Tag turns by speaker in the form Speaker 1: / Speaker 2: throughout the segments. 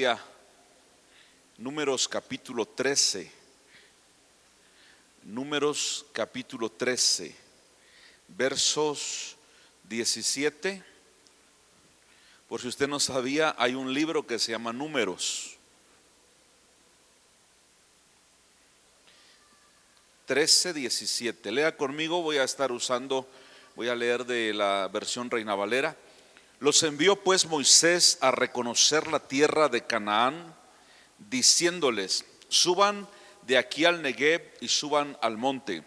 Speaker 1: Biblia, Números capítulo 13. Números capítulo 13, versos 17. Por si usted no sabía, hay un libro que se llama Números. 13, 17. Lea conmigo, voy a leer de la versión Reina Valera. Los envió pues Moisés a reconocer la tierra de Canaán, diciéndoles: suban de aquí al Negev y suban al monte,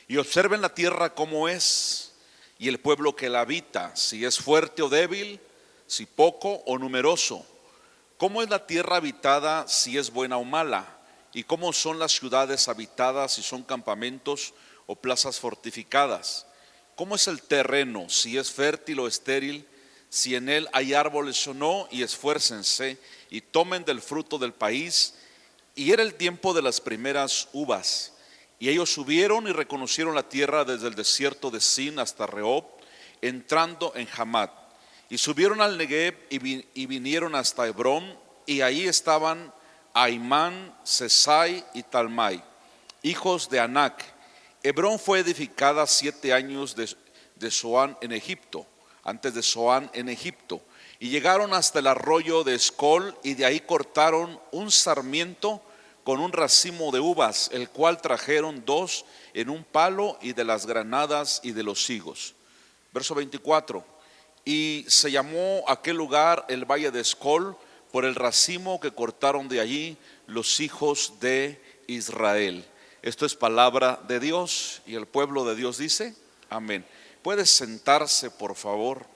Speaker 1: y observen la tierra cómo es, y el pueblo que la habita, si es fuerte o débil, si poco o numeroso. Cómo es la tierra habitada, si es buena o mala, y cómo son las ciudades habitadas, si son campamentos o plazas fortificadas. Cómo es el terreno, si es fértil o estéril, si en él hay árboles o no, y esfuércense y tomen del fruto del país. Y era el tiempo de las primeras uvas, y ellos subieron y reconocieron la tierra desde el desierto de Sin hasta Rehob, entrando en Hamat. Y subieron al Negev y vinieron hasta Hebrón, y ahí estaban Ahimán, Sesai y Talmai, hijos de Anac. Hebrón fue edificada 7 años de Zoán en Egipto, antes de Zoán en Egipto, y llegaron hasta el arroyo de Escol, y de ahí cortaron un sarmiento con un racimo de uvas, el cual trajeron 2 en un palo, y de las granadas y de los higos. Verso 24. Y se llamó aquel lugar el valle de Escol por el racimo que cortaron de allí los hijos de Israel. Esto es palabra de Dios, y el pueblo de Dios dice amén. ¿Puede sentarse, por favor?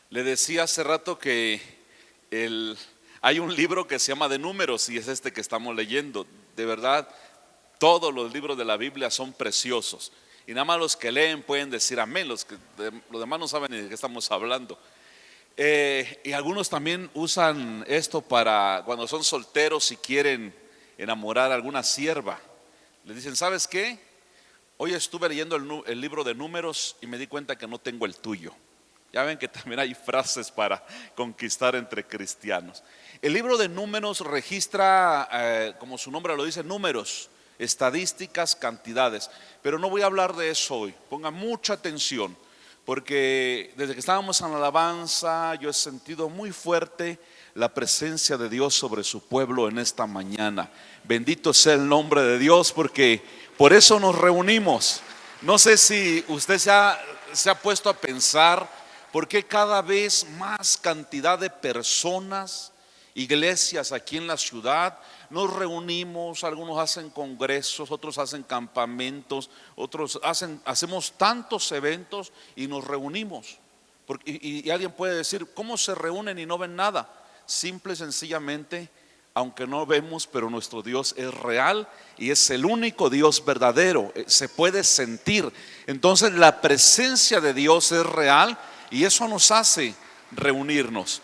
Speaker 1: Le decía hace rato que hay un libro que se llama de Números, y es este que estamos leyendo. De verdad, todos los libros de la Biblia son preciosos, y nada más los que leen pueden decir amén. Los demás no saben ni de qué estamos hablando. Y algunos también usan esto para cuando son solteros y quieren enamorar a alguna sierva. Le dicen: ¿sabes qué? Hoy estuve leyendo el libro de Números y me di cuenta que no tengo el tuyo. Ya ven que también hay frases para conquistar entre cristianos. El libro de Números registra, como su nombre lo dice, números, estadísticas, cantidades. Pero no voy a hablar de eso hoy. Ponga mucha atención, porque desde que estábamos en la alabanza yo he sentido muy fuerte la presencia de Dios sobre su pueblo en esta mañana. Bendito sea el nombre de Dios, porque por eso nos reunimos. No sé si usted se ha puesto a pensar por qué cada vez más cantidad de personas, iglesias aquí en la ciudad, nos reunimos. Algunos hacen congresos, otros hacen campamentos, otros hacemos tantos eventos y nos reunimos. Y alguien puede decir: ¿cómo se reúnen y no ven nada? Simple y sencillamente, aunque no vemos, pero nuestro Dios es real y es el único Dios verdadero. Se puede sentir. Entonces la presencia de Dios es real, y eso nos hace reunirnos.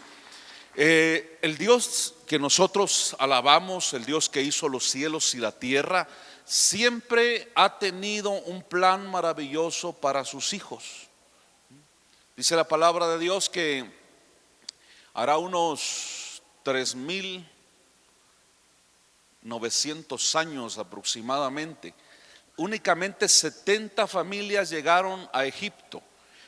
Speaker 1: El Dios que nosotros alabamos, el Dios que hizo los cielos y la tierra, siempre ha tenido un plan maravilloso para sus hijos. Dice la palabra de Dios que hará unos 3,900 años aproximadamente, únicamente 70 familias llegaron a Egipto.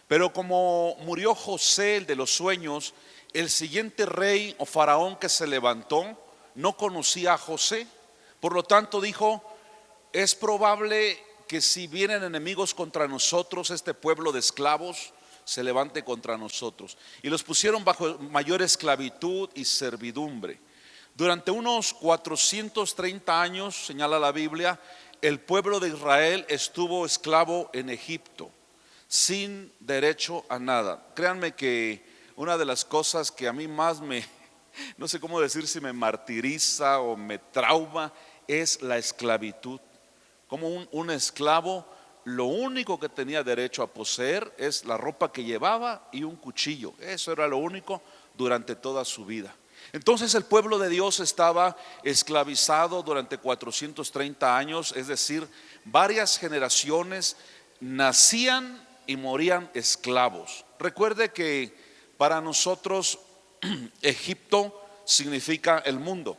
Speaker 1: Pero como murió José, el de los sueños, el siguiente rey o faraón que se levantó no conocía a José. Por lo tanto dijo: es probable que si vienen enemigos contra nosotros, este pueblo de esclavos se levante contra nosotros. Y los pusieron bajo mayor esclavitud y servidumbre. Durante unos 430 años, señala la Biblia, el pueblo de Israel estuvo esclavo en Egipto, sin derecho a nada. Créanme que una de las cosas que a mí más no sé cómo decir, si me martiriza o me trauma, es la esclavitud. Como un esclavo, lo único que tenía derecho a poseer es la ropa que llevaba y un cuchillo. Eso era lo único durante toda su vida. Entonces el pueblo de Dios estaba esclavizado durante 430 años, es decir, varias generaciones nacían y morían esclavos. Recuerde que para nosotros Egipto significa el mundo.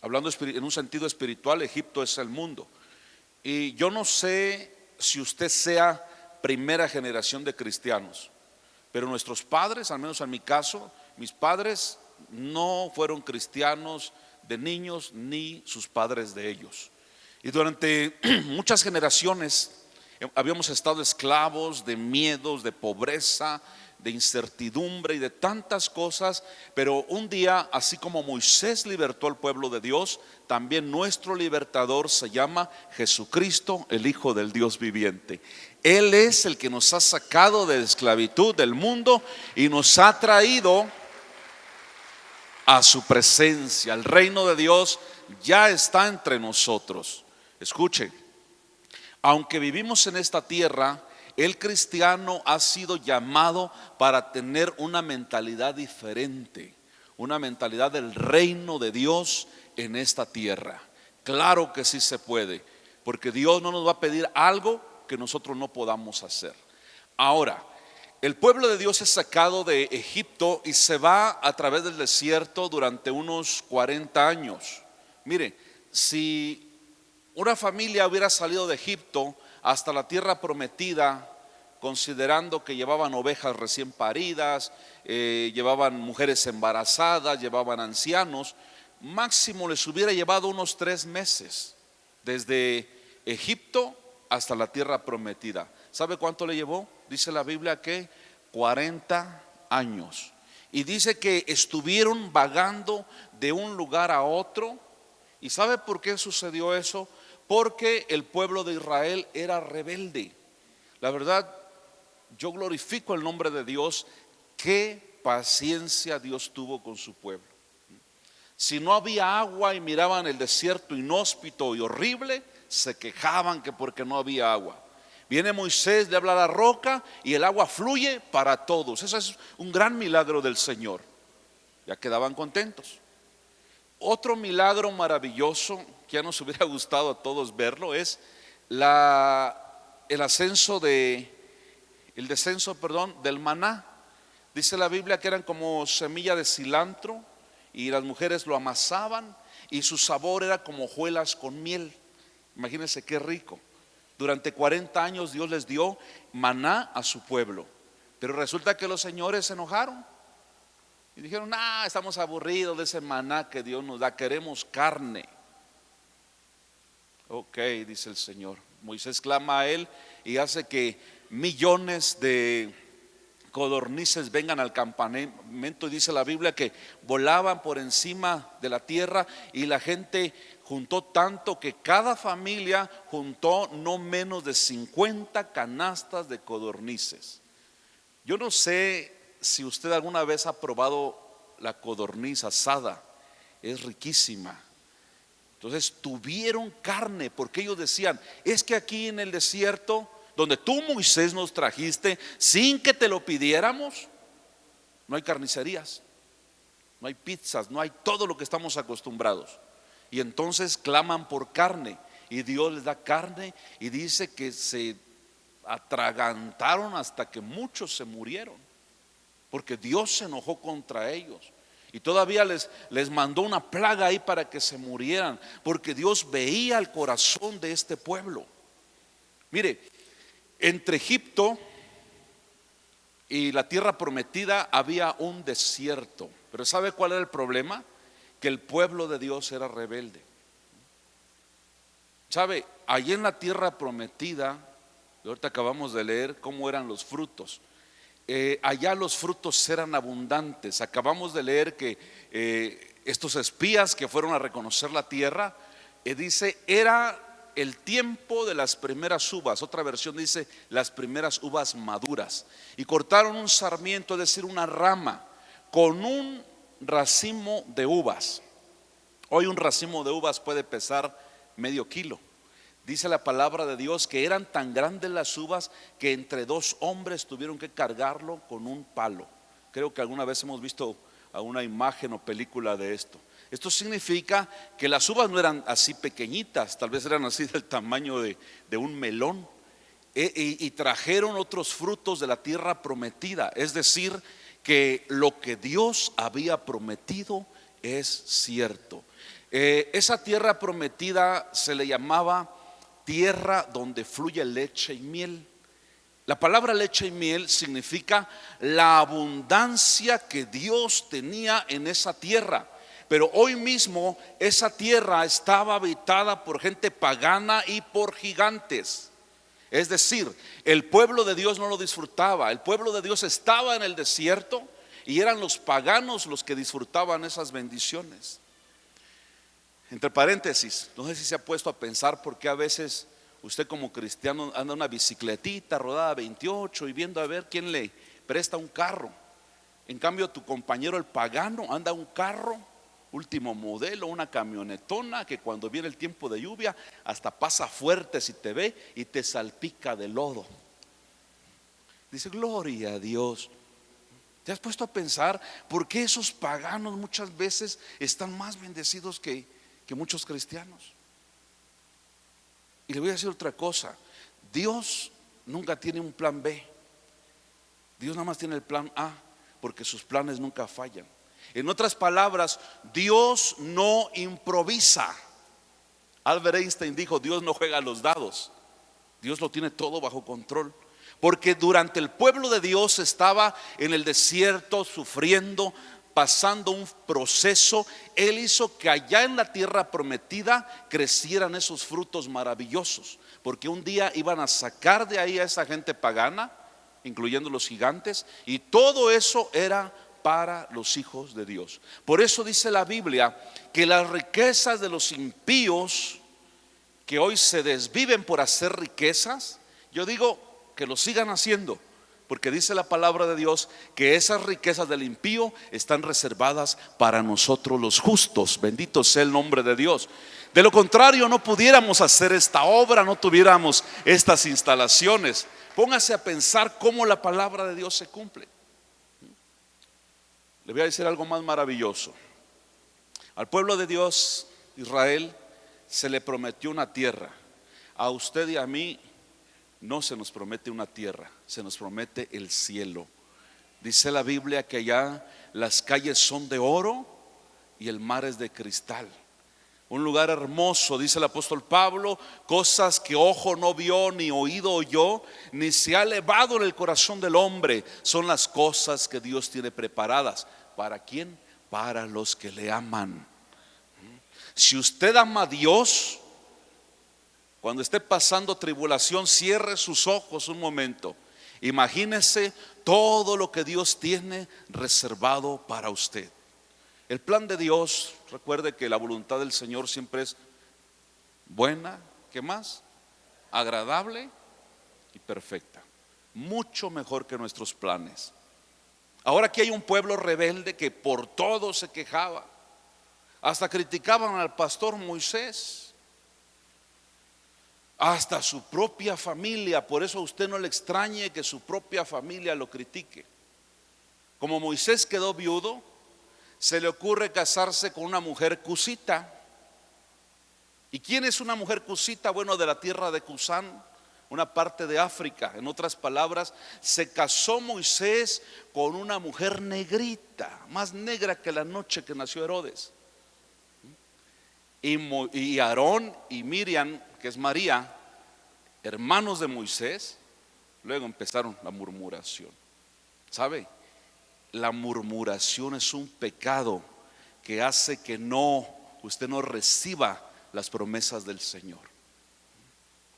Speaker 1: Hablando en un sentido espiritual, Egipto es el mundo. Y yo no sé si usted sea primera generación de cristianos, pero nuestros padres, al menos en mi caso, mis padres no fueron cristianos de niños ni sus padres de ellos. Y durante muchas generaciones habíamos estado esclavos de miedos, de pobreza, de incertidumbre y de tantas cosas. Pero un día, así como Moisés libertó al pueblo de Dios, también nuestro libertador se llama Jesucristo, el Hijo del Dios viviente. Él es el que nos ha sacado de la esclavitud del mundo y nos ha traído a su presencia. El reino de Dios ya está entre nosotros. Escuche, aunque vivimos en esta tierra, el cristiano ha sido llamado para tener una mentalidad diferente, una mentalidad del reino de Dios en esta tierra. Claro que sí se puede, porque Dios no nos va a pedir algo que nosotros no podamos hacer. Ahora, el pueblo de Dios es sacado de Egipto y se va a través del desierto durante unos 40 años. Mire, si una familia hubiera salido de Egipto hasta la tierra prometida, considerando que llevaban ovejas recién paridas, llevaban mujeres embarazadas, llevaban ancianos, máximo les hubiera llevado unos 3 meses, desde Egipto hasta la tierra prometida. ¿Sabe cuánto le llevó? Dice la Biblia que 40 años. Y dice que estuvieron vagando de un lugar a otro. ¿Y sabe por qué sucedió eso? Porque el pueblo de Israel era rebelde. La verdad, yo glorifico el nombre de Dios. Qué paciencia Dios tuvo con su pueblo. Si no había agua y miraban el desierto inhóspito y horrible, se quejaban que porque no había agua. Viene Moisés, le habla a la roca y el agua fluye para todos. Eso es un gran milagro del Señor. Ya quedaban contentos. Otro milagro maravilloso que ya nos hubiera gustado a todos verlo es el descenso del maná. Dice la Biblia que eran como semilla de cilantro y las mujeres lo amasaban y su sabor era como hojuelas con miel. Imagínense qué rico. Durante 40 años Dios les dio maná a su pueblo, pero resulta que los señores se enojaron y dijeron: estamos aburridos de ese maná que Dios nos da, queremos carne. Ok, dice el Señor. Moisés clama a él y hace que millones de codornices vengan al campamento, y dice la Biblia que volaban por encima de la tierra y la gente juntó tanto que cada familia juntó no menos de 50 canastas de codornices. Yo no sé si usted alguna vez ha probado la codorniz asada, es riquísima. Entonces tuvieron carne porque ellos decían: es que aquí en el desierto donde tú, Moisés, nos trajiste sin que te lo pidiéramos, no hay carnicerías, no hay pizzas, no hay todo lo que estamos acostumbrados. Y entonces claman por carne y Dios les da carne y dice que se atragantaron hasta que muchos se murieron, porque Dios se enojó contra ellos y todavía les mandó una plaga ahí para que se murieran, porque Dios veía el corazón de este pueblo. Mire, entre Egipto y la tierra prometida había un desierto, pero ¿sabe cuál era el problema? Que el pueblo de Dios era rebelde. ¿Sabe? Allí en la tierra prometida, ahorita acabamos de leer cómo eran los frutos. Allá los frutos eran abundantes. Acabamos de leer que estos espías que fueron a reconocer la tierra, dice, era el tiempo de las primeras uvas. Otra versión dice las primeras uvas maduras. Y cortaron un sarmiento, es decir, una rama, con un racimo de uvas. Hoy un racimo de uvas puede pesar medio kilo. Dice la palabra de Dios que eran tan grandes las uvas que entre 2 hombres tuvieron que cargarlo con un palo. Creo que alguna vez hemos visto alguna imagen o película de esto. Esto significa que las uvas no eran así pequeñitas, tal vez eran así del tamaño de un melón. Y trajeron otros frutos de la tierra prometida. Es decir, que lo que Dios había prometido es cierto. Esa tierra prometida se le llamaba tierra donde fluye leche y miel. La palabra leche y miel significa la abundancia que Dios tenía en esa tierra. Pero hoy mismo esa tierra estaba habitada por gente pagana y por gigantes. Es decir, el pueblo de Dios no lo disfrutaba. El pueblo de Dios estaba en el desierto y eran los paganos los que disfrutaban esas bendiciones. Entre paréntesis, no sé si se ha puesto a pensar por qué a veces usted como cristiano anda una bicicletita rodada 28 y viendo a ver quién le presta un carro. En cambio tu compañero el pagano anda un carro último modelo, una camionetona que cuando viene el tiempo de lluvia hasta pasa fuerte si te ve y te salpica de lodo. Dice, gloria a Dios. ¿Te has puesto a pensar por qué esos paganos muchas veces están más bendecidos que muchos cristianos? Y le voy a decir otra cosa. Dios nunca tiene un plan B. Dios nada más tiene el plan A, porque sus planes nunca fallan. En otras palabras, Dios no improvisa. Albert Einstein dijo, Dios no juega a los dados. Dios lo tiene todo bajo control. Porque durante el pueblo de Dios estaba en el desierto sufriendo, pasando un proceso, Él hizo que allá en la tierra prometida crecieran esos frutos maravillosos. Porque un día iban a sacar de ahí a esa gente pagana, incluyendo los gigantes, y todo eso era para los hijos de Dios. Por eso dice la Biblia que las riquezas de los impíos que hoy se desviven por hacer riquezas, yo digo que lo sigan haciendo, porque dice la palabra de Dios que esas riquezas del impío están reservadas para nosotros los justos. Bendito sea el nombre de Dios. De lo contrario no pudiéramos hacer esta obra, no tuviéramos estas instalaciones. Póngase a pensar cómo la palabra de Dios se cumple. Le voy a decir algo más maravilloso. Al pueblo de Dios, Israel, se le prometió una tierra. A usted y a mí no se nos promete una tierra, se nos promete el cielo. Dice la Biblia que allá las calles son de oro y el mar es de cristal. Un lugar hermoso, dice el apóstol Pablo, cosas que ojo no vio, ni oído oyó, ni se ha elevado en el corazón del hombre, son las cosas que Dios tiene preparadas. ¿Para quién? Para los que le aman. Si usted ama a Dios, cuando esté pasando tribulación, cierre sus ojos un momento. Imagínese todo lo que Dios tiene reservado para usted. El plan de Dios, recuerde que la voluntad del Señor siempre es buena, ¿qué más? Agradable y perfecta. Mucho mejor que nuestros planes. Ahora aquí hay un pueblo rebelde que por todo se quejaba. Hasta criticaban al pastor Moisés. Hasta su propia familia. Por eso a usted no le extrañe que su propia familia lo critique. Como Moisés quedó viudo, se le ocurre casarse con una mujer cusita. ¿Y quién es una mujer cusita? Bueno, de la tierra de Cusán, una parte de África. En otras palabras, se casó Moisés con una mujer negrita, más negra que la noche que nació Herodes. Y Aarón y Miriam, que es María, hermanos de Moisés, luego empezaron la murmuración. ¿Sabe? La murmuración es un pecado que hace que usted no reciba las promesas del Señor.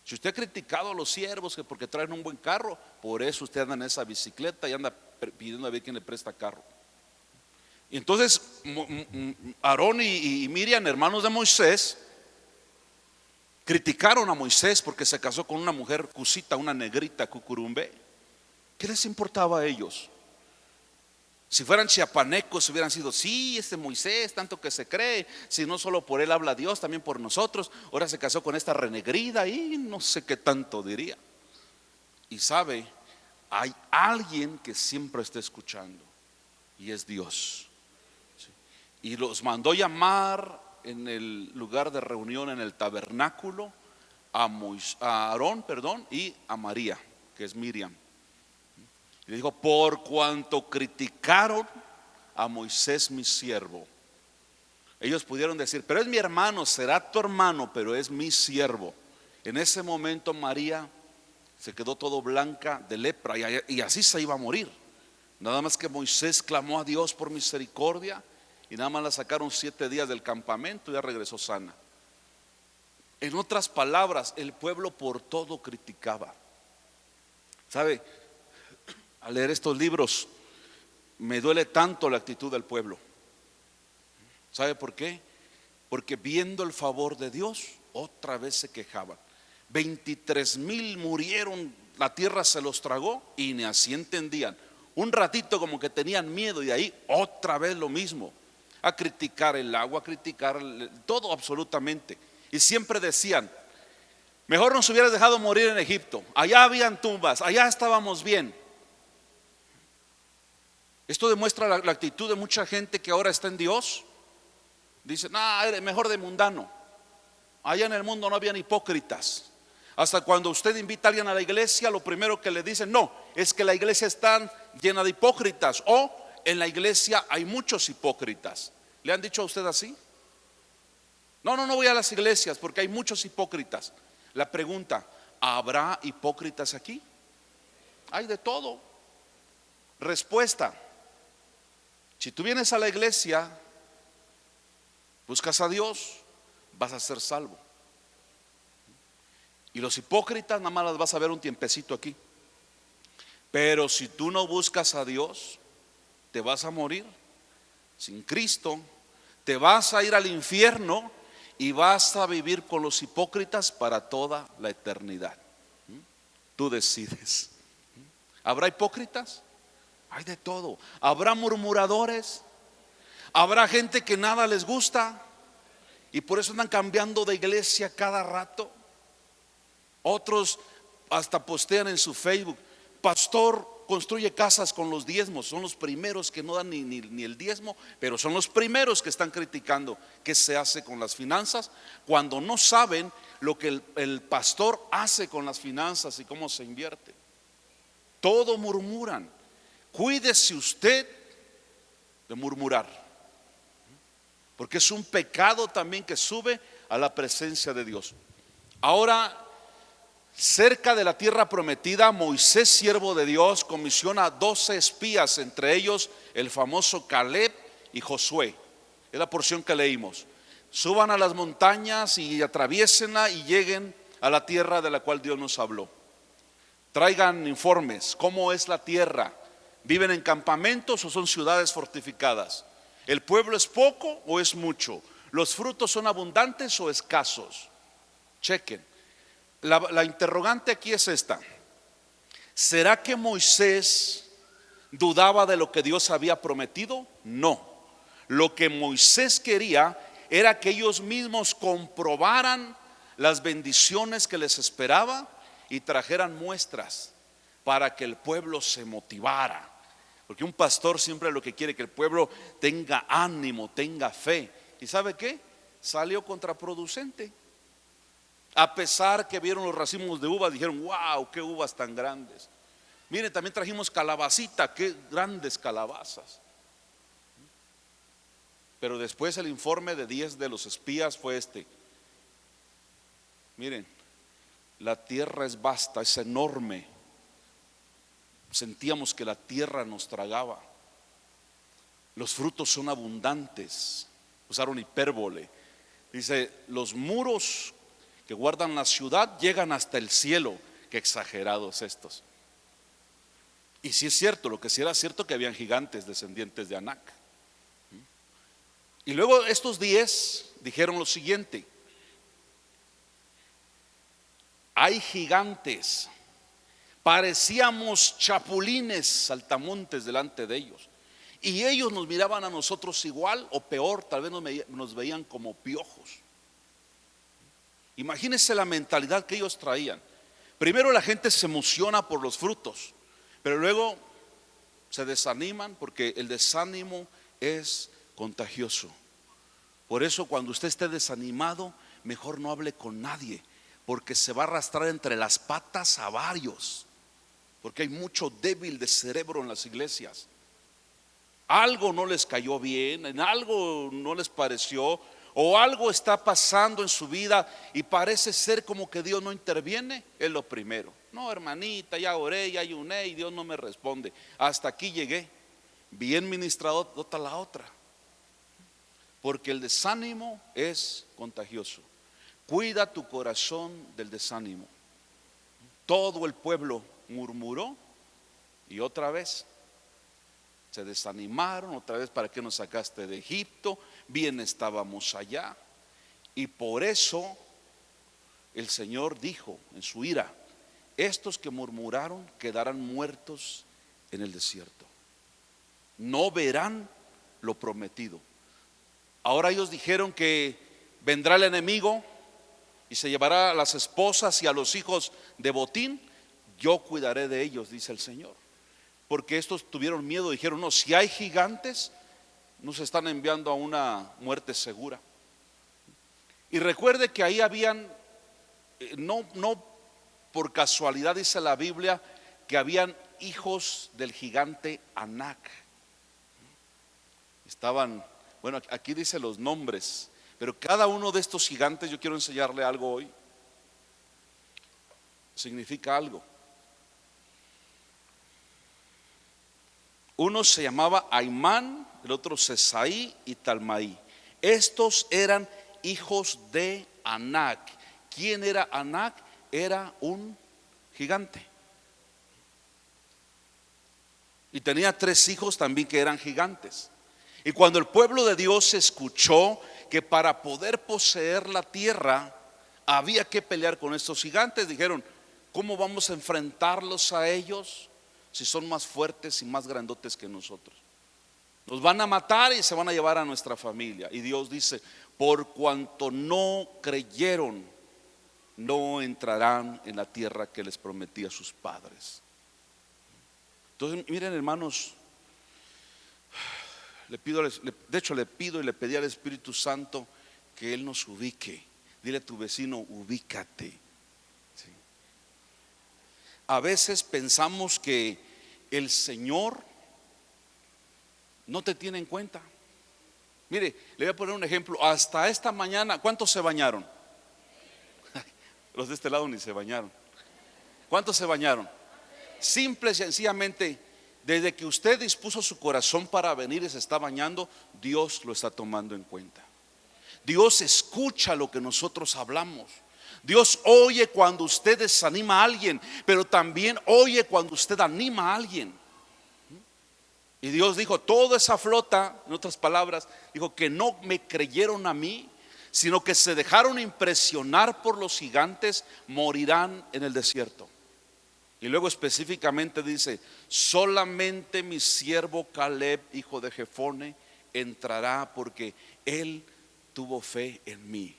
Speaker 1: Si usted ha criticado a los siervos que porque traen un buen carro, por eso usted anda en esa bicicleta y anda pidiendo a ver quién le presta carro. Y entonces Aarón y Miriam, hermanos de Moisés, criticaron a Moisés porque se casó con una mujer cusita, una negrita cucurumbe. ¿Qué les importaba a ellos? Si fueran chiapanecos hubieran sido, sí, este Moisés, tanto que se cree, si no solo por él habla Dios, también por nosotros. Ahora se casó con esta renegrida y no sé qué tanto diría. Y sabe, hay alguien que siempre está escuchando y es Dios. Y los mandó llamar en el lugar de reunión, en el tabernáculo, a Aarón, y a María, que es Miriam. Y le dijo: por cuanto criticaron a Moisés mi siervo. Ellos pudieron decir: pero es mi hermano, será tu hermano, pero es mi siervo. En ese momento María se quedó todo blanca de lepra y así se iba a morir. Nada más que Moisés clamó a Dios por misericordia y nada más la sacaron 7 días del campamento y ya regresó sana. En otras palabras, el pueblo por todo criticaba. ¿Sabe? Al leer estos libros me duele tanto la actitud del pueblo. ¿Sabe por qué? Porque viendo el favor de Dios, otra vez se quejaban. 23,000 murieron, la tierra se los tragó y ni así entendían. Un ratito como que tenían miedo y de ahí otra vez lo mismo. A criticar el agua, a criticar todo absolutamente. Y siempre decían: mejor nos hubieras dejado morir en Egipto, allá habían tumbas, allá estábamos bien. Esto demuestra la actitud de mucha gente que ahora está en Dios. Dicen: mejor de mundano. Allá en el mundo no habían hipócritas. Hasta cuando usted invita a alguien a la iglesia, lo primero que le dicen: no, es que la iglesia está llena de hipócritas, o en la iglesia hay muchos hipócritas. ¿Le han dicho a usted así? No voy a las iglesias porque hay muchos hipócritas. La pregunta: ¿habrá hipócritas aquí? Hay de todo. Respuesta: si tú vienes a la iglesia, buscas a Dios, vas a ser salvo. Y los hipócritas nada más las vas a ver un tiempecito aquí. Pero si tú no buscas a Dios, te vas a morir sin Cristo, te vas a ir al infierno y vas a vivir con los hipócritas para toda la eternidad. Tú decides. ¿Habrá hipócritas? Hay de todo. ¿Habrá murmuradores? ¿Habrá gente que nada les gusta y por eso andan cambiando de iglesia cada rato? Otros hasta postean en su Facebook: pastor construye casas con los diezmos. Son los primeros que no dan ni el diezmo, pero son los primeros que están criticando qué se hace con las finanzas, cuando no saben lo que el pastor hace con las finanzas y cómo se invierte. Todo murmuran. Cuídese usted de murmurar, porque es un pecado también que sube a la presencia de Dios. Ahora, cerca de la tierra prometida, Moisés, siervo de Dios, comisiona 12 espías, entre ellos el famoso Caleb y Josué. Es la porción que leímos. Suban a las montañas y atraviésenla y lleguen a la tierra de la cual Dios nos habló. Traigan informes: ¿cómo es la tierra? ¿Viven en campamentos o son ciudades fortificadas? ¿El pueblo es poco o es mucho? ¿Los frutos son abundantes o escasos? Chequen. La interrogante aquí es esta: ¿será que Moisés dudaba de lo que Dios había prometido? No. Lo que Moisés quería era que ellos mismos comprobaran las bendiciones que les esperaba y trajeran muestras para que el pueblo se motivara. Porque un pastor siempre lo que quiere es que el pueblo tenga ánimo, tenga fe. ¿Y sabe qué? Salió contraproducente. A pesar que vieron los racimos de uvas, dijeron: wow, qué uvas tan grandes. Miren, también trajimos calabacita, qué grandes calabazas. Pero después el informe de 10 de los espías fue este: miren, la tierra es vasta, es enorme. Sentíamos que la tierra nos tragaba. Los frutos son abundantes. Usaron hipérbole. Dice: los muros que guardan la ciudad llegan hasta el cielo. Qué exagerados estos. Y sí es cierto, lo que sí era cierto, que habían gigantes descendientes de Anac. Y luego estos 10 dijeron lo siguiente: hay gigantes, parecíamos chapulines saltamontes delante de ellos, y ellos nos miraban a nosotros igual o peor, tal vez nos veían como piojos. Imagínense la mentalidad que ellos traían. Primero la gente se emociona por los frutos, pero luego se desaniman, porque el desánimo es contagioso. Por eso cuando usted esté desanimado, mejor no hable con nadie, porque se va a arrastrar entre las patas a varios. porque hay mucho débil de cerebro en las iglesias. Algo no les cayó bien, en algo no les pareció, o algo está pasando en su vida y parece ser como que Dios no interviene. Es lo primero. No, hermanita, ya oré, ya ayuné y Dios no me responde. Hasta aquí llegué. Bien ministrado, otra la otra. Porque el desánimo es contagioso. Cuida tu corazón del desánimo. Todo el pueblo murmuró y otra vez se desanimaron. Otra vez, ¿para qué nos sacaste de Egipto? Bien estábamos allá. Y por eso el Señor dijo en su ira: estos que murmuraron quedarán muertos en el desierto, no verán lo prometido. Ahora ellos dijeron que vendrá el enemigo y se llevará a las esposas y a los hijos de botín. Yo cuidaré de ellos, dice el Señor. Porque estos tuvieron miedo, dijeron: no, si hay gigantes, nos están enviando a una muerte segura. Y recuerde que ahí habían, no por casualidad dice la Biblia, que habían hijos del gigante Anac. Estaban, bueno, aquí dice los nombres, pero cada uno de estos gigantes, yo quiero enseñarle algo hoy, significa algo. Uno se llamaba Aimán, el otro Sesaí y Talmaí. Estos eran hijos de Anac. ¿Quién era Anac? Era un gigante. Y tenía 3 hijos también que eran gigantes. Y cuando el pueblo de Dios escuchó que para poder poseer la tierra había que pelear con estos gigantes, dijeron: ¿cómo vamos a enfrentarlos a ellos si son más fuertes y más grandotes que nosotros? Nos van a matar y se van a llevar a nuestra familia. Y Dios dice: por cuanto no creyeron, no entrarán en la tierra que les prometí a sus padres. Entonces, miren, hermanos, le pido y le pedí al Espíritu Santo que Él nos ubique. Dile a tu vecino: ubícate. ¿Sí? A veces pensamos que el Señor no te tiene en cuenta. Mire, le voy a poner un ejemplo. Hasta esta mañana, ¿cuántos se bañaron? Los de este lado ni se bañaron. ¿Cuántos se bañaron? Simple y sencillamente, desde que usted dispuso su corazón para venir y se está bañando, Dios lo está tomando en cuenta. Dios escucha lo que nosotros hablamos. Dios oye cuando usted desanima a alguien, pero también oye cuando usted anima a alguien. Y Dios dijo: toda esa flota, en otras palabras, dijo que no me creyeron a mí, sino que se dejaron impresionar por los gigantes, morirán en el desierto. Y luego específicamente dice: solamente mi siervo Caleb, hijo de Jefone, entrará porque él tuvo fe en mí.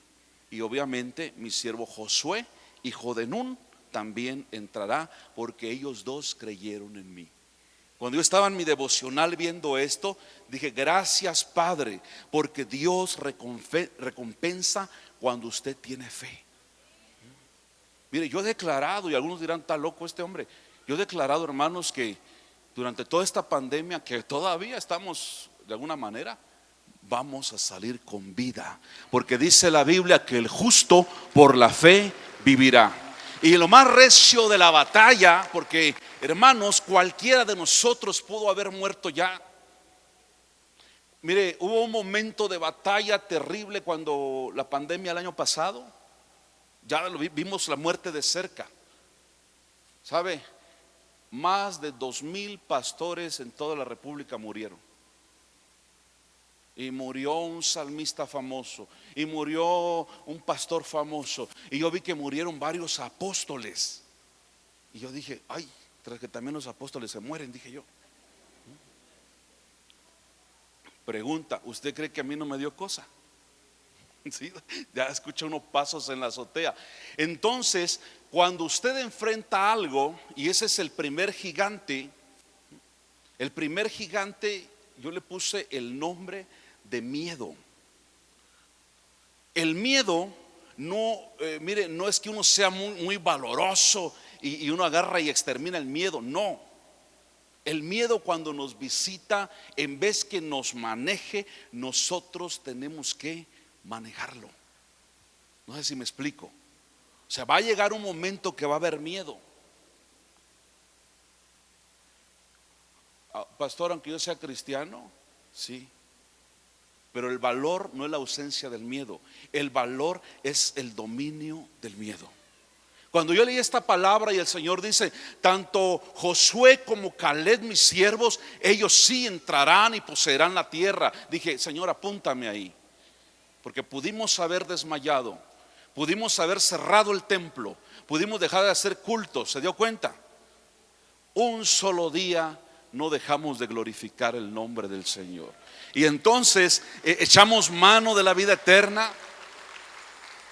Speaker 1: Y obviamente mi siervo Josué, hijo de Nun, también entrará porque ellos 2 creyeron en mí. Cuando yo estaba en mi devocional viendo esto, dije: gracias, Padre, porque Dios recompensa cuando usted tiene fe. Mire, yo he declarado, y algunos dirán: está loco este hombre. Yo he declarado, hermanos, que durante toda esta pandemia, que todavía estamos de alguna manera, vamos a salir con vida, porque dice la Biblia que el justo por la fe vivirá. Y lo más recio de la batalla, porque, hermanos, cualquiera de nosotros pudo haber muerto ya. Mire, hubo un momento de batalla terrible cuando la pandemia el año pasado. Ya lo vimos la muerte de cerca. ¿Sabe? Más de 2,000 pastores en toda la República murieron. Y murió un salmista famoso, y murió un pastor famoso, y yo vi que murieron varios apóstoles. Y yo dije: ay, tras que también los apóstoles se mueren, dije yo. Pregunta: ¿usted cree que a mí no me dio cosa? ¿Sí? Ya escucha unos pasos en la azotea. Entonces, cuando usted enfrenta algo, y ese es el primer gigante, yo le puse el nombre de miedo. El miedo no, mire, no es que uno sea muy valoroso y uno agarra y extermina el miedo. No, el miedo cuando nos visita, en vez que nos maneje, nosotros tenemos que manejarlo. No sé si me explico. O sea, va a llegar un momento que va a haber miedo. Pastor, aunque yo sea cristiano, sí, pero el valor no es la ausencia del miedo, el valor es el dominio del miedo. Cuando yo leí esta palabra y el Señor dice, tanto Josué como Caleb, mis siervos, ellos sí entrarán y poseerán la tierra, dije, Señor, apúntame ahí, porque pudimos haber desmayado, pudimos haber cerrado el templo, pudimos dejar de hacer cultos. ¿Se dio cuenta? Un solo día no dejamos de glorificar el nombre del Señor. Y entonces echamos mano de la vida eterna.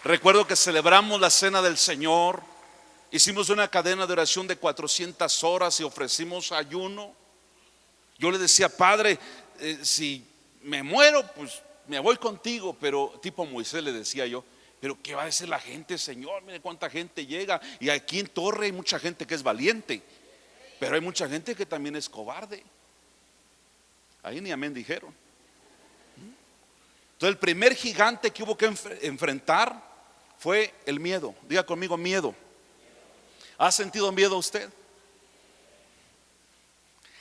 Speaker 1: Recuerdo que celebramos la cena del Señor, hicimos una cadena de oración de 400 horas y ofrecimos ayuno. Yo le decía, Padre, si me muero, pues me voy contigo. Pero tipo Moisés le decía yo, pero ¿qué va a decir la gente, Señor? Mire cuánta gente llega. Y aquí en Torre hay mucha gente que es valiente, pero hay mucha gente que también es cobarde. Ahí ni amén dijeron. Entonces el primer gigante que hubo que enfrentar fue el miedo. Diga conmigo, miedo. ¿Ha sentido miedo usted?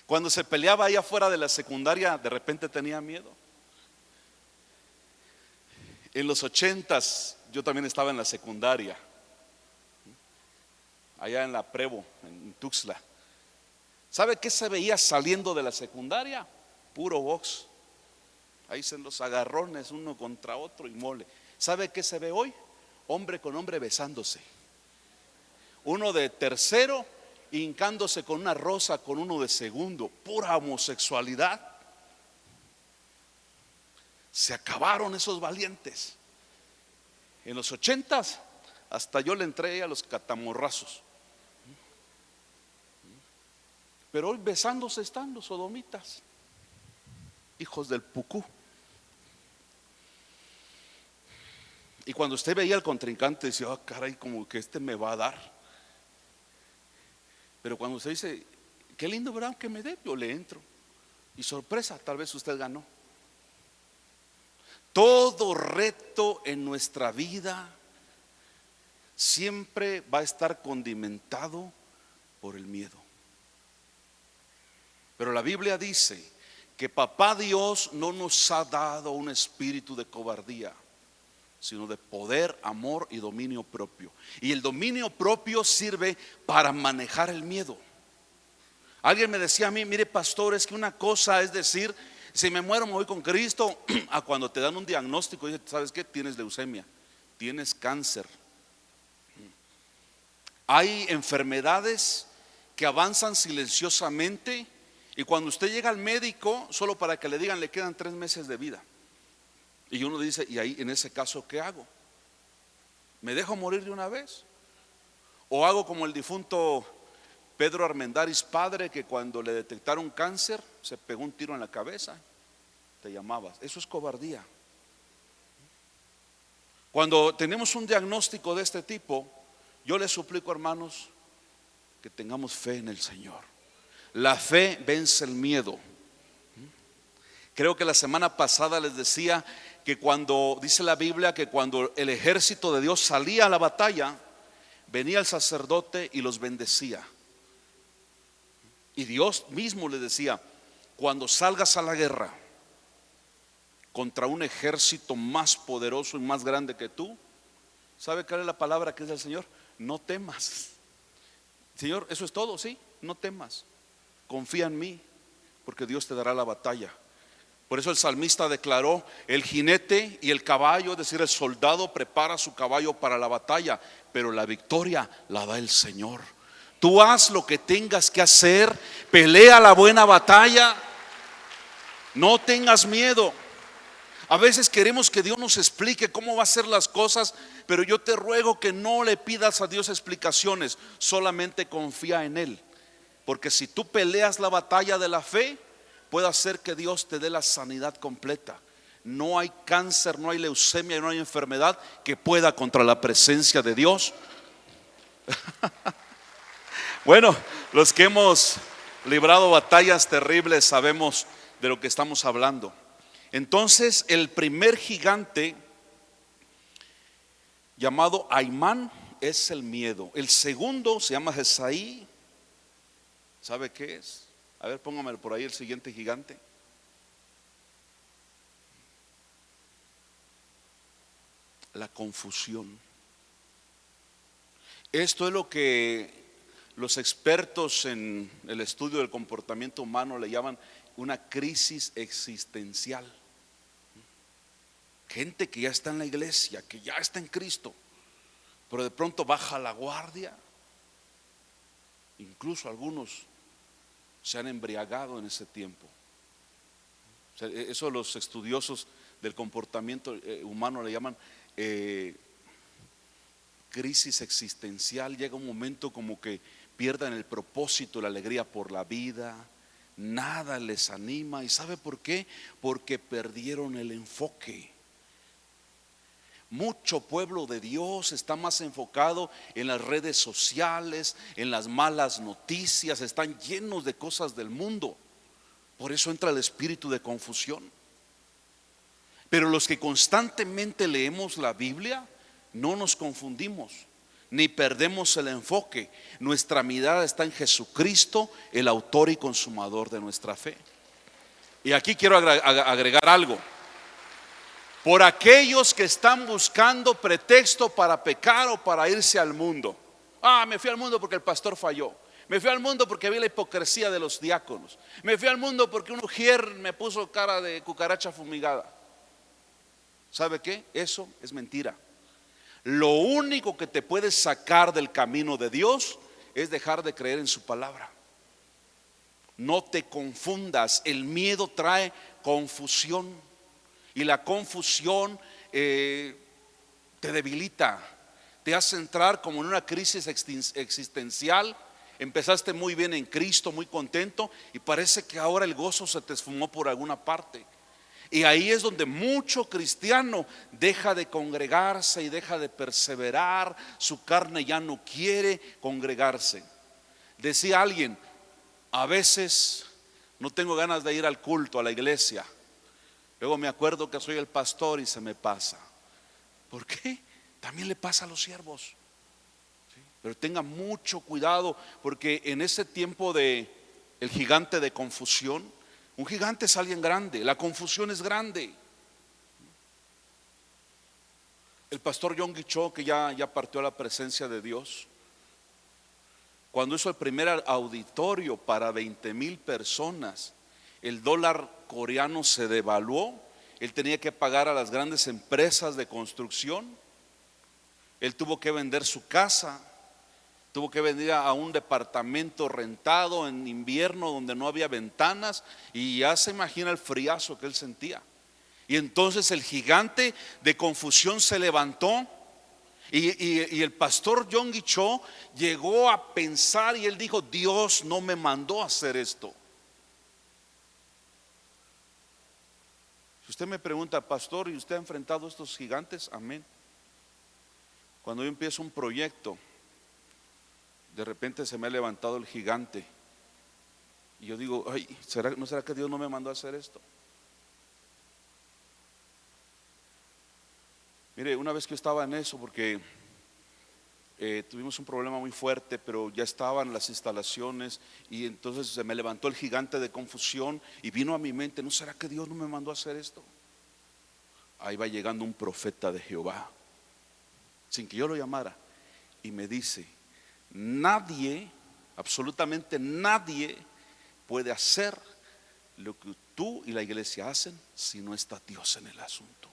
Speaker 1: Cuando se peleaba ahí afuera de la secundaria, de repente tenía miedo. En los 80s yo también estaba en la secundaria, allá en la Prevo, en Tuxtla. ¿Sabe qué se veía saliendo de la secundaria? Puro box. Ahí se los agarrones uno contra otro y mole. ¿Sabe qué se ve hoy? Hombre con hombre besándose. Uno de tercero hincándose con una rosa con uno de segundo. Pura homosexualidad. Se acabaron esos valientes. En los 80s hasta yo le entré a los catamorrazos. Pero hoy besándose están los sodomitas, hijos del pucú. Y cuando usted veía al contrincante decía, ah, caray, como que este me va a dar. Pero cuando usted dice, qué lindo, ¿verdad? Que me dé, yo le entro. Y sorpresa, tal vez usted ganó. Todo reto en nuestra vida siempre va a estar condimentado por el miedo. Pero la Biblia dice que Papá Dios no nos ha dado un espíritu de cobardía, sino de poder, amor y dominio propio. Y el dominio propio sirve para manejar el miedo. Alguien me decía a mí, mire pastor, es que una cosa es decir, si me muero me voy con Cristo, a cuando te dan un diagnóstico y dices, ¿sabes qué? Tienes leucemia, tienes cáncer. Hay enfermedades que avanzan silenciosamente y cuando usted llega al médico, solo para que le digan, le quedan 3 meses de vida. Y uno dice, y ahí en ese caso, ¿qué hago? ¿Me dejo morir de una vez? ¿O hago como el difunto Pedro Armendáriz padre, que cuando le detectaron cáncer se pegó un tiro en la cabeza? Te llamabas. Eso es cobardía. Cuando tenemos un diagnóstico de este tipo, yo les suplico, hermanos, que tengamos fe en el Señor. La fe vence el miedo. Creo que la semana pasada les decía que cuando dice la Biblia que cuando el ejército de Dios salía a la batalla, venía el sacerdote y los bendecía. Y Dios mismo les decía, cuando salgas a la guerra contra un ejército más poderoso y más grande que tú, ¿sabe cuál es la palabra que dice el Señor? No temas. Señor, eso es todo, sí, no temas. Confía en mí, porque Dios te dará la batalla. Por eso el salmista declaró, el jinete y el caballo, es decir, el soldado prepara su caballo para la batalla, pero la victoria la da el Señor. Tú haz lo que tengas que hacer, pelea la buena batalla, no tengas miedo. A veces queremos que Dios nos explique cómo va a hacer las cosas, pero yo te ruego que no le pidas a Dios explicaciones, solamente confía en Él. Porque si tú peleas la batalla de la fe, puede hacer que Dios te dé la sanidad completa. No hay cáncer, no hay leucemia, no hay enfermedad que pueda contra la presencia de Dios. Bueno, los que hemos librado batallas terribles sabemos de lo que estamos hablando. Entonces, el primer gigante llamado Aimán es el miedo. El segundo se llama Jesaí. ¿Sabe qué es? A ver, póngame por ahí el siguiente gigante. La confusión. Esto es lo que los expertos en el estudio del comportamiento humano le llaman una crisis existencial. Gente que ya está en la iglesia, que ya está en Cristo, pero de pronto baja la guardia. Incluso algunos se han embriagado en ese tiempo. O sea, eso los estudiosos del comportamiento humano le llaman crisis existencial. Llega un momento como que pierdan el propósito, la alegría por la vida, nada les anima. ¿Y sabe por qué? Porque perdieron el enfoque. Mucho pueblo de Dios está más enfocado en las redes sociales, en las malas noticias, están llenos de cosas del mundo. Por eso entra el espíritu de confusión. Pero los que constantemente leemos la Biblia, no nos confundimos, ni perdemos el enfoque. Nuestra mirada está en Jesucristo, el autor y consumador de nuestra fe. Y aquí quiero agregar algo. Por aquellos que están buscando pretexto para pecar o para irse al mundo. Me fui al mundo porque el pastor falló. Me fui al mundo porque vi la hipocresía de los diáconos. Me fui al mundo porque un ujier me puso cara de cucaracha fumigada. ¿Sabe qué? Eso es mentira. Lo único que te puede sacar del camino de Dios es dejar de creer en su palabra. No te confundas. El miedo trae confusión. Y la confusión te debilita, te hace entrar como en una crisis existencial. Empezaste muy bien en Cristo, muy contento, y parece que ahora el gozo se te esfumó por alguna parte. Y ahí es donde mucho cristiano deja de congregarse y deja de perseverar. Su carne ya no quiere congregarse. Decía alguien: a veces no tengo ganas de ir al culto, a la iglesia. Luego me acuerdo que soy el pastor y se me pasa. ¿Por qué? También le pasa a los siervos. ¿Sí? Pero tenga mucho cuidado, porque en ese tiempo de el gigante de confusión, un gigante es alguien grande, la confusión es grande. El pastor Yonggi Cho, que ya partió a la presencia de Dios, cuando hizo el primer auditorio para 20,000 personas, el dólar coreano se devaluó. Él tenía que pagar a las grandes empresas de construcción. Él tuvo que vender su casa, tuvo que vender a un departamento rentado en invierno donde no había ventanas, y ya se imagina el friazo que él sentía. Y entonces el gigante de confusión se levantó, y el pastor Yonggi Cho llegó a pensar, y él dijo: Dios no me mandó a hacer esto. Si usted me pregunta: pastor, ¿y usted ha enfrentado estos gigantes? Amén. Cuando yo empiezo un proyecto, de repente se me ha levantado el gigante, y yo digo: ay, ¿no será que Dios no me mandó a hacer esto? Mire, una vez que yo estaba en eso, porque tuvimos un problema muy fuerte, pero ya estaban las instalaciones, y entonces se me levantó el gigante de confusión y vino a mi mente: ¿no será que Dios no me mandó a hacer esto? Ahí va llegando un profeta de Jehová, sin que yo lo llamara, y me dice: nadie, absolutamente nadie puede hacer lo que tú y la iglesia hacen si no está Dios en el asunto.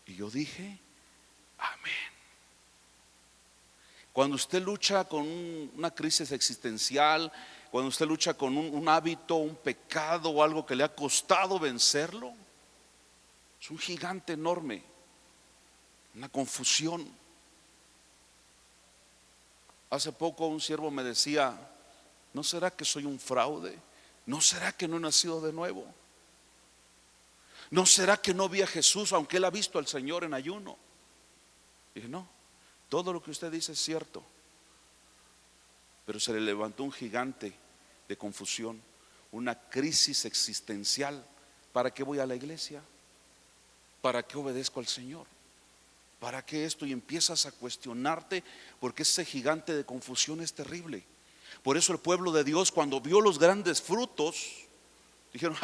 Speaker 1: Y yo dije: amén. Cuando usted lucha con una crisis existencial, cuando usted lucha con un hábito, un pecado o algo que le ha costado vencerlo, es un gigante enorme, una confusión. Hace poco un siervo me decía: ¿no será que soy un fraude? ¿No será que no he nacido de nuevo? ¿No será que no vi a Jesús aunque él ha visto al Señor en ayuno? Dije: no, todo lo que usted dice es cierto. pero se le levantó un gigante de confusión, una crisis existencial. ¿Para qué voy a la iglesia? ¿Para qué obedezco al Señor? ¿Para qué esto? Y empiezas a cuestionarte, porque ese gigante de confusión es terrible. Por eso el pueblo de Dios, cuando vio los grandes frutos, dijeron: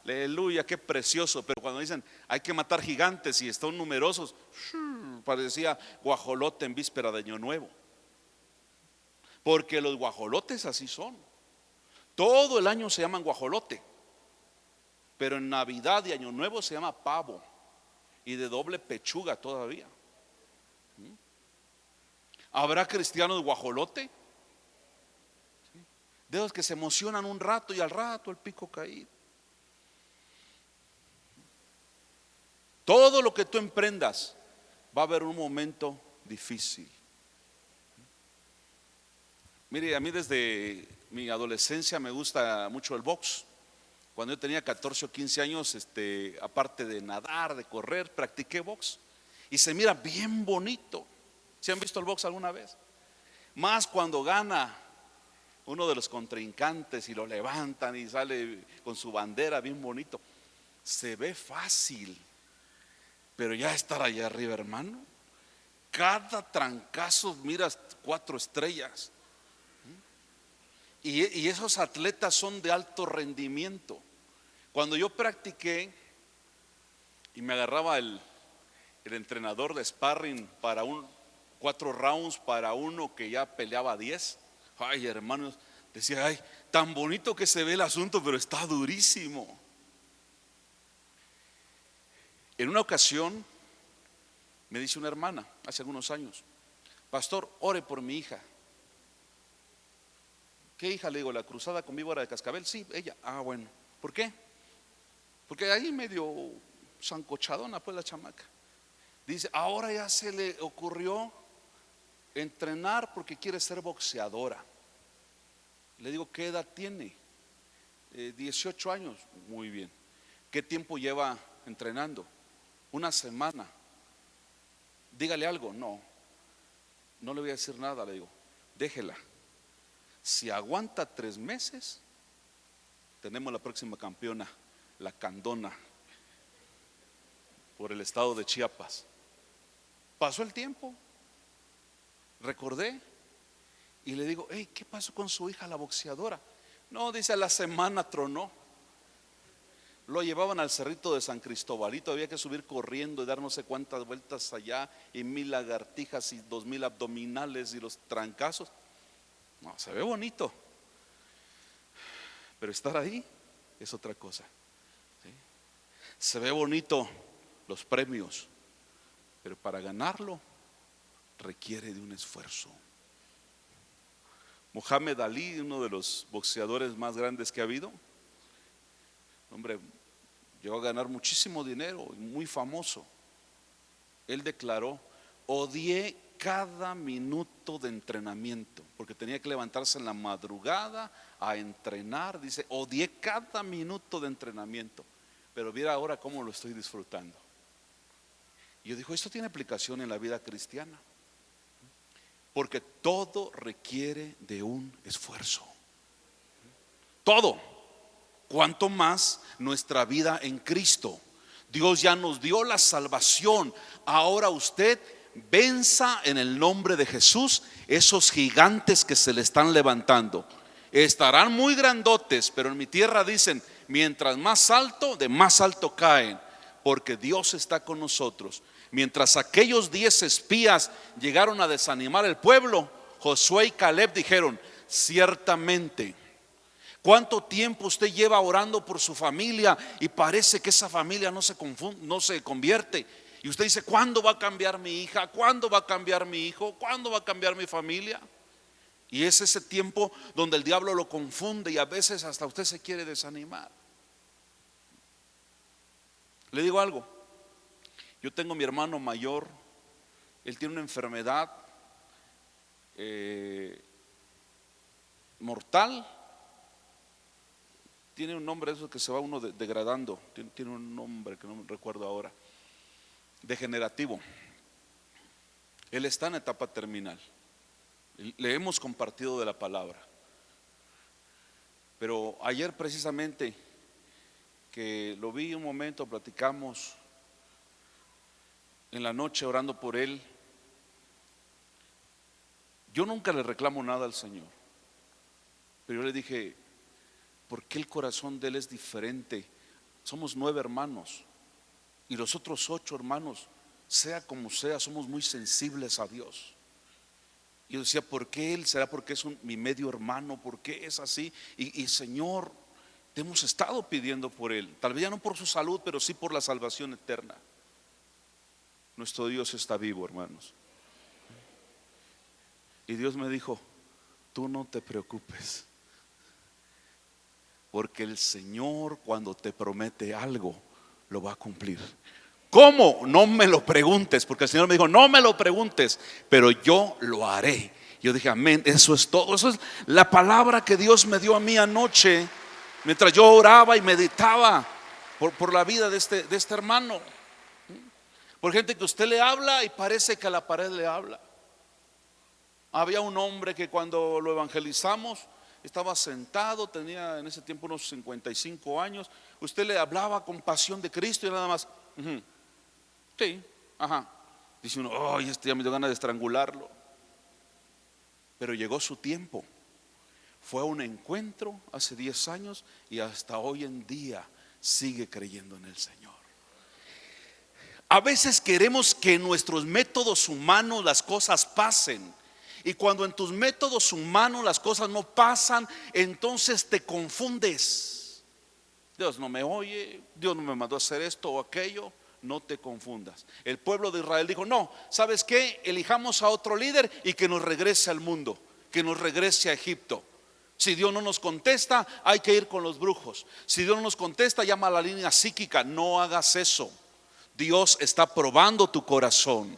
Speaker 1: aleluya, qué precioso. Pero cuando dicen hay que matar gigantes y están numerosos, parecía guajolote en víspera de Año Nuevo. Porque los guajolotes así son. Todo el año se llaman guajolote, pero en Navidad y Año Nuevo se llama pavo, y de doble pechuga todavía. ¿Habrá cristianos guajolote? De los que se emocionan un rato y al rato el pico caído. Todo lo que tú emprendas va a haber un momento difícil. Mire, a mí desde mi adolescencia me gusta mucho el box. Cuando yo tenía 14 o 15 años, aparte de nadar, de correr, practiqué box. Y se mira bien bonito. ¿Se han visto el box alguna vez? Más cuando gana uno de los contrincantes y lo levantan y sale con su bandera bien bonito. Se ve fácil, pero ya estar allá arriba, hermano, cada trancazo miras 4 estrellas. Y esos atletas son de alto rendimiento. Cuando yo practiqué y me agarraba el entrenador de sparring para 4 rounds para uno que ya peleaba 10, ay, hermanos, decía: ay, tan bonito que se ve el asunto, pero está durísimo. En una ocasión me dice una hermana, hace algunos años: pastor, ore por mi hija. ¿Qué hija? Le digo: la cruzada con víbora de cascabel. Sí, ella. Ah, bueno. ¿Por qué? Porque ahí medio zancochadona pues la chamaca. Dice: ahora ya se le ocurrió entrenar porque quiere ser boxeadora. Le digo: ¿qué edad tiene? 18 años. Muy bien. ¿Qué tiempo lleva entrenando? Una semana. Dígale algo. No le voy a decir nada. Le digo: déjela. Si aguanta 3 meses, tenemos la próxima campeona, la Candona, por el estado de Chiapas. Pasó el tiempo, recordé y le digo: hey, ¿qué pasó con su hija, la boxeadora? No, dice, a la semana tronó. Lo llevaban al cerrito de San Cristobalito, había que subir corriendo y dar no sé cuántas vueltas allá, y 1000 lagartijas y 2000 abdominales y los trancazos. No, se ve bonito, pero estar ahí es otra cosa. ¿Sí? Se ve bonito los premios, pero para ganarlo requiere de un esfuerzo. Mohamed Ali, uno de los boxeadores más grandes que ha habido, hombre, llegó a ganar muchísimo dinero, muy famoso. Él declaró: odié cada minuto de entrenamiento, porque tenía que levantarse en la madrugada a entrenar. Dice: odié cada minuto de entrenamiento, pero mira ahora cómo lo estoy disfrutando. Y yo digo: esto tiene aplicación en la vida cristiana, porque todo requiere de un esfuerzo. Todo. Cuanto más nuestra vida en Cristo. Dios ya nos dio la salvación. Ahora usted venza en el nombre de Jesús esos gigantes que se le están levantando. Estarán muy grandotes, pero en mi tierra dicen: mientras más alto, de más alto caen, porque Dios está con nosotros. Mientras aquellos 10 espías llegaron a desanimar el pueblo, Josué y Caleb dijeron: ciertamente. ¿Cuánto tiempo usted lleva orando por su familia y parece que esa familia no se convierte? Y usted dice: ¿cuándo va a cambiar mi hija? ¿Cuándo va a cambiar mi hijo? ¿Cuándo va a cambiar mi familia? Y es ese tiempo donde el diablo lo confunde y a veces hasta usted se quiere desanimar. Le digo algo: yo tengo mi hermano mayor, él tiene una enfermedad mortal. Tiene un nombre, eso que se va uno degradando. Tiene un nombre que no me recuerdo ahora. Degenerativo. Él está en etapa terminal. Le hemos compartido de la palabra. Pero ayer precisamente que lo vi un momento, platicamos en la noche orando por él. Yo nunca le reclamo nada al Señor, pero yo le dije, ¿por qué el corazón de él es diferente? Somos 9 hermanos y los otros 8 hermanos, sea como sea, somos muy sensibles a Dios. Y yo decía, ¿por qué él? ¿Será porque es mi medio hermano? ¿Por qué es así? Y Señor, te hemos estado pidiendo por él, tal vez ya no por su salud, pero sí por la salvación eterna. Nuestro Dios está vivo, hermanos. Y Dios me dijo, tú no te preocupes, porque el Señor cuando te promete algo, lo va a cumplir. ¿Cómo? No me lo preguntes, porque el Señor me dijo, no me lo preguntes, pero yo lo haré. Yo dije, amén, eso es todo. Eso es la palabra que Dios me dio a mí anoche, mientras yo oraba y meditaba por la vida de este hermano. Por gente que usted le habla y parece que a la pared le habla. Había un hombre que cuando lo evangelizamos estaba sentado, tenía en ese tiempo unos 55 años. Usted le hablaba con pasión de Cristo y nada más, sí, ajá. Dice uno, oh, este ya me dio ganas de estrangularlo. Pero llegó su tiempo. Fue a un encuentro hace 10 años y hasta hoy en día sigue creyendo en el Señor. A veces queremos que en nuestros métodos humanos las cosas pasen. Y cuando en tus métodos humanos las cosas no pasan, entonces te confundes. Dios no me oye, Dios no me mandó a hacer esto o aquello. No te confundas. El pueblo de Israel dijo, no, ¿sabes qué? Elijamos a otro líder y que nos regrese al mundo, que nos regrese a Egipto. Si Dios no nos contesta, hay que ir con los brujos. Si Dios no nos contesta, llama a la línea psíquica. No hagas eso. Dios está probando tu corazón.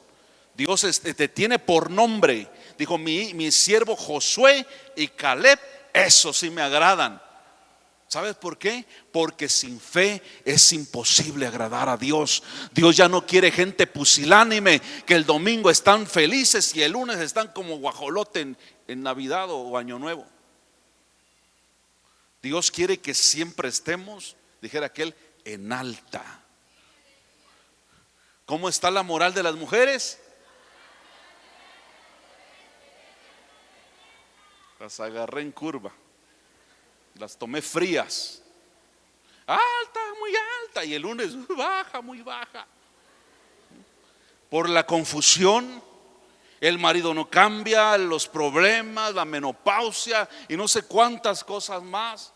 Speaker 1: Dios te tiene por nombre. Dijo, mi siervo Josué y Caleb, eso sí me agradan. ¿Sabes por qué? Porque sin fe es imposible agradar a Dios. Dios ya no quiere gente pusilánime, que el domingo están felices y el lunes están como guajolote en Navidad o Año Nuevo. Dios quiere que siempre estemos, dijera aquel, en alta. ¿Cómo está la moral de las mujeres? Las agarré en curva. Las tomé frías. Alta, muy alta. Y el lunes baja, muy baja. Por la confusión, el marido no cambia, los problemas, la menopausia y no sé cuántas cosas más.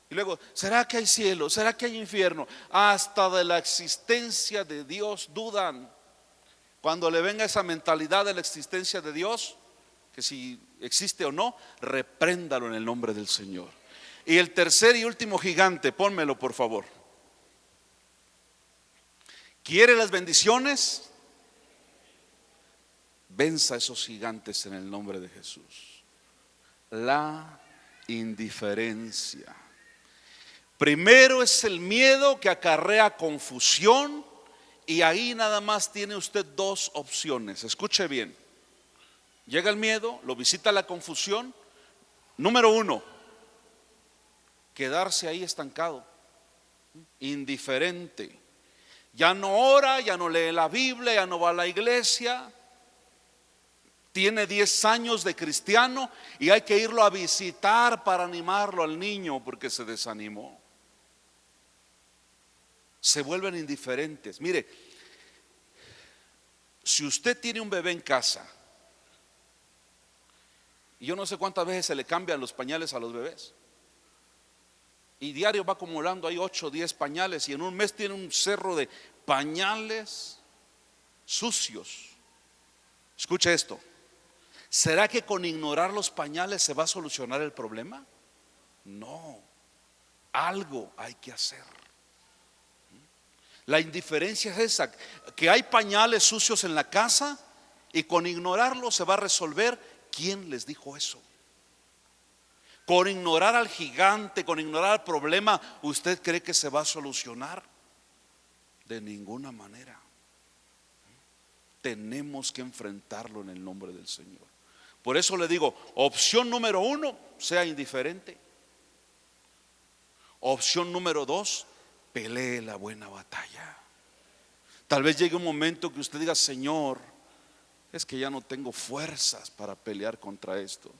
Speaker 1: Y luego, ¿será que hay cielo? ¿Será que hay infierno? Hasta de la existencia de Dios dudan. Cuando le venga esa mentalidad de la existencia de Dios, que si existe o no, repréndalo en el nombre del Señor. Y el tercer y último gigante, pónmelo por favor. ¿Quiere las bendiciones? Venza a esos gigantes en el nombre de Jesús. La indiferencia. Primero es el miedo que acarrea confusión, y ahí nada más tiene usted 2 opciones. Escuche bien. Llega el miedo, lo visita la confusión. Número 1, quedarse ahí estancado, indiferente. Ya no ora, ya no lee la Biblia, ya no va a la iglesia. Tiene 10 años de cristiano y hay que irlo a visitar para animarlo al niño porque se desanimó. Se vuelven indiferentes. Mire, si usted tiene un bebé en casa, y yo no sé cuántas veces se le cambian los pañales a los bebés, y diario va acumulando ahí 8 o 10 pañales, y en un mes tiene un cerro de pañales sucios. Escuche esto. ¿Será que con ignorar los pañales se va a solucionar el problema? No, algo hay que hacer. La indiferencia es esa, que hay pañales sucios en la casa y con ignorarlo se va a resolver. ¿Quién les dijo eso? Con ignorar al gigante, con ignorar el problema, ¿usted cree que se va a solucionar? De ninguna manera. Tenemos que enfrentarlo en el nombre del Señor. Por eso le digo, opción número 1, sea indiferente. Opción número 2, pelee la buena batalla. Tal vez llegue un momento que usted diga: Señor, es que ya no tengo fuerzas para pelear contra esto.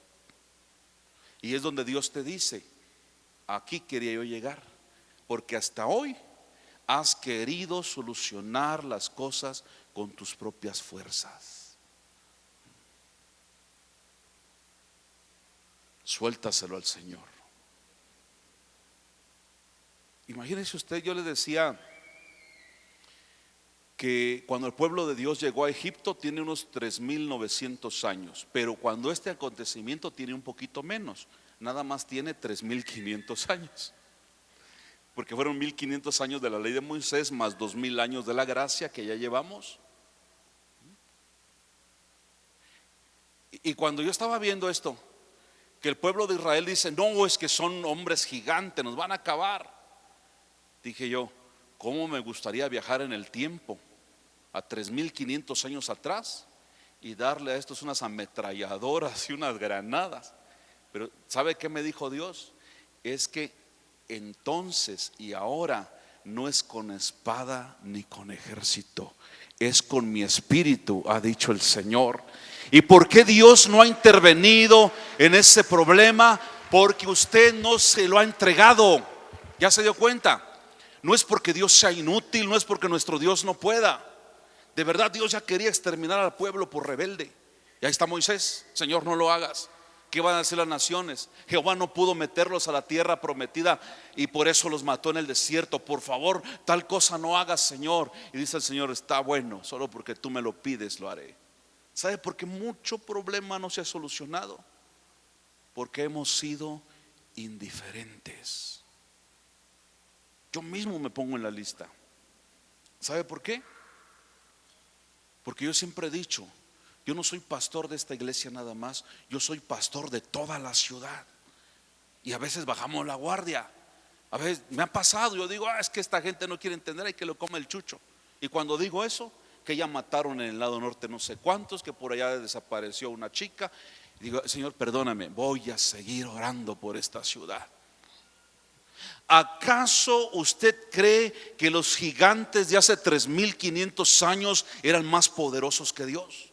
Speaker 1: Y es donde Dios te dice: aquí quería yo llegar, porque hasta hoy has querido solucionar las cosas con tus propias fuerzas. Suéltaselo al Señor. Imagínese usted, yo le decía que cuando el pueblo de Dios llegó a Egipto tiene unos 3.900 años, pero cuando este acontecimiento tiene un poquito menos, nada más tiene 3.500 años, porque fueron 1.500 años de la ley de Moisés más 2.000 años de la gracia que ya llevamos. Y cuando yo estaba viendo esto, que el pueblo de Israel dice: no, es que son hombres gigantes, nos van a acabar, dije yo: ¿cómo me gustaría viajar en el tiempo a 3.500 años atrás y darle a estos unas ametralladoras y unas granadas? Pero ¿sabe qué me dijo Dios? Es que entonces y ahora no es con espada ni con ejército, es con mi espíritu, ha dicho el Señor. ¿Y por qué Dios no ha intervenido en ese problema? Porque usted no se lo ha entregado. ¿Ya se dio cuenta? No es porque Dios sea inútil, no es porque nuestro Dios no pueda. De verdad Dios ya quería exterminar al pueblo por rebelde. Y ahí está Moisés: Señor, no lo hagas. ¿Qué van a decir las naciones? Jehová no pudo meterlos a la tierra prometida y por eso los mató en el desierto. Por favor, tal cosa no hagas, Señor. Y dice el Señor: está bueno, solo porque tú me lo pides lo haré. ¿Sabe por qué mucho problema no se ha solucionado? Porque hemos sido indiferentes. Yo mismo me pongo en la lista. ¿Sabe por qué? Porque yo siempre he dicho: yo no soy pastor de esta iglesia nada más, yo soy pastor de toda la ciudad. Y a veces bajamos la guardia. A veces me ha pasado, yo digo: es que esta gente no quiere entender, hay que lo come el chucho. Y cuando digo eso, que ya mataron en el lado norte no sé cuántos, que por allá desapareció una chica, y digo: Señor, perdóname, voy a seguir orando por esta ciudad. ¿Acaso usted cree que los gigantes de hace 3.500 años eran más poderosos que Dios?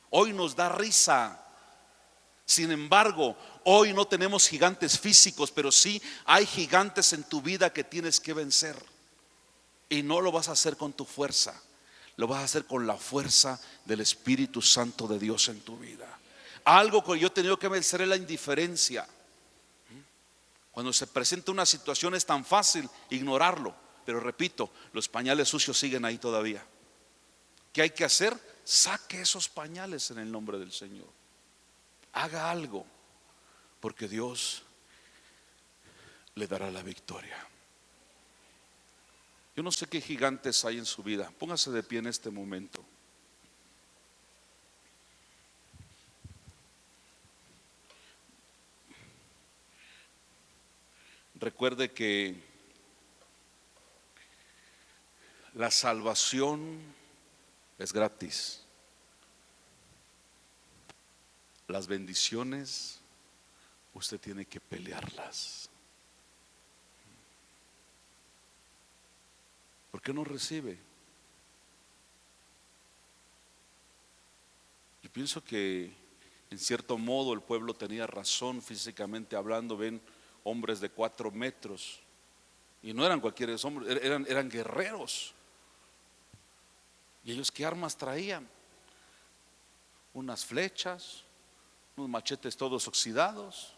Speaker 1: Hoy nos da risa. Sin embargo, hoy no tenemos gigantes físicos, pero sí hay gigantes en tu vida que tienes que vencer. Y no lo vas a hacer con tu fuerza, lo vas a hacer con la fuerza del Espíritu Santo de Dios en tu vida. Algo que yo he tenido que vencer es la indiferencia. Cuando se presenta una situación es tan fácil ignorarlo, pero repito, los pañales sucios siguen ahí todavía. ¿Qué hay que hacer? Saque esos pañales en el nombre del Señor. Haga algo, porque Dios le dará la victoria. Yo no sé qué gigantes hay en su vida. Póngase de pie en este momento. Recuerde que la salvación es gratis. Las bendiciones usted tiene que pelearlas. ¿Por qué no recibe? Yo pienso que en cierto modo el pueblo tenía razón físicamente hablando. Ven hombres de 4 metros y no eran cualquier hombres, eran guerreros. ¿Y ellos qué armas traían? Unas flechas, unos machetes todos oxidados,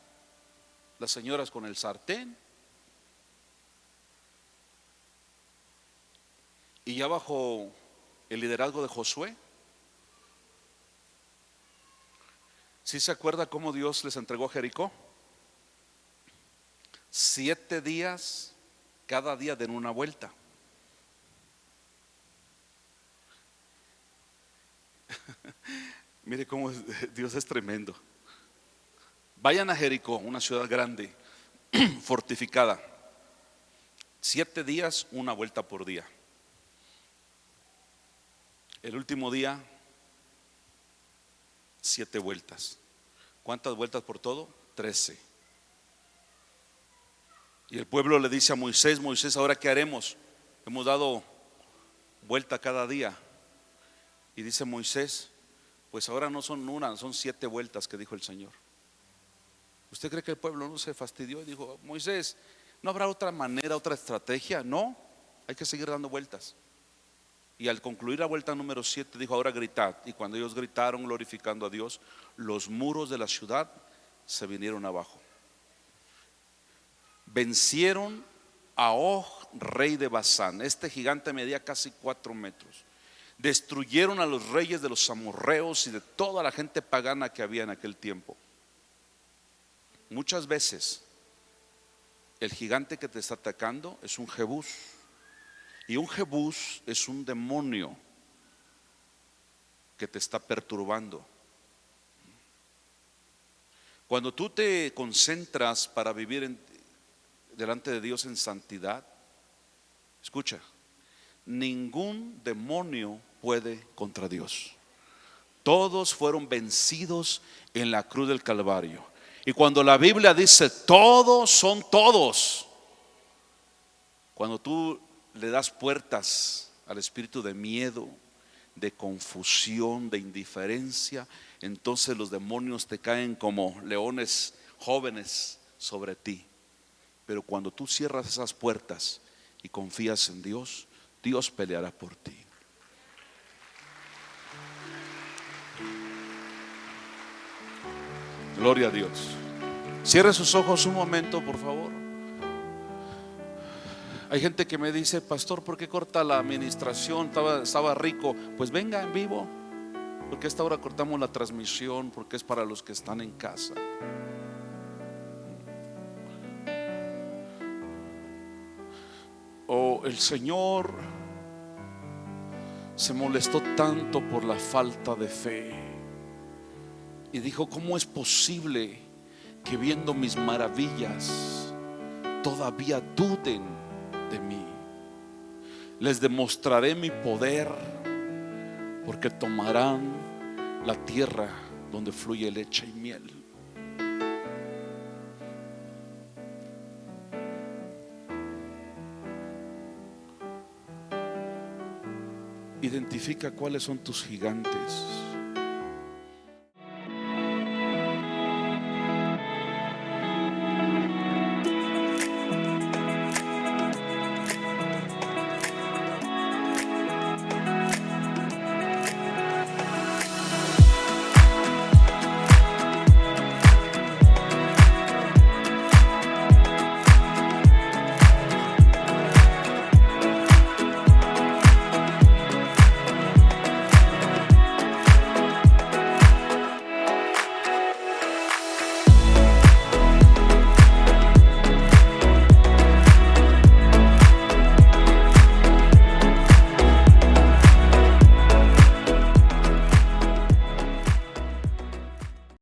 Speaker 1: las señoras con el sartén. Y ya bajo el liderazgo de Josué, ¿sí se acuerda cómo Dios les entregó Jericó? 7 días, cada día den una vuelta. Mire cómo Dios es tremendo. Vayan a Jericó, una ciudad grande, fortificada. 7 días, una vuelta por día. El último día, 7 vueltas. ¿Cuántas vueltas por todo? 13. Y el pueblo le dice a Moisés: Moisés, ¿ahora qué haremos? Hemos dado vuelta cada día. Y dice Moisés: pues ahora no son una, son 7 vueltas que dijo el Señor. ¿Usted cree que el pueblo no se fastidió y dijo: Moisés, ¿no habrá otra manera, otra estrategia? No, hay que seguir dando vueltas. Y al concluir la vuelta número 7 dijo: ahora gritad. Y cuando ellos gritaron glorificando a Dios, los muros de la ciudad se vinieron abajo. Vencieron a Og, rey de Basán. Este gigante medía casi 4 metros. Destruyeron a los reyes de los amorreos y de toda la gente pagana que había en aquel tiempo. Muchas veces el gigante que te está atacando es un Jebús. Y un Jebús es un demonio que te está perturbando. Cuando tú te concentras para vivir delante de Dios en santidad, escucha, ningún demonio puede contra Dios. Todos fueron vencidos en la cruz del Calvario. Y cuando la Biblia dice todos son todos, cuando tú le das puertas al espíritu de miedo, de confusión, de indiferencia, entonces los demonios te caen como leones jóvenes sobre ti. Pero cuando tú cierras esas puertas y confías en Dios, Dios peleará por ti. Gloria a Dios. Cierre sus ojos un momento, por favor. Hay gente que me dice: pastor, ¿por qué corta la administración? Estaba rico. Pues venga en vivo, porque a esta hora cortamos la transmisión, porque es para los que están en casa. El Señor se molestó tanto por la falta de fe y dijo: ¿cómo es posible que viendo mis maravillas todavía duden de mí? Les demostraré mi poder, porque tomarán la tierra donde fluye leche y miel. Identifica cuáles son tus gigantes.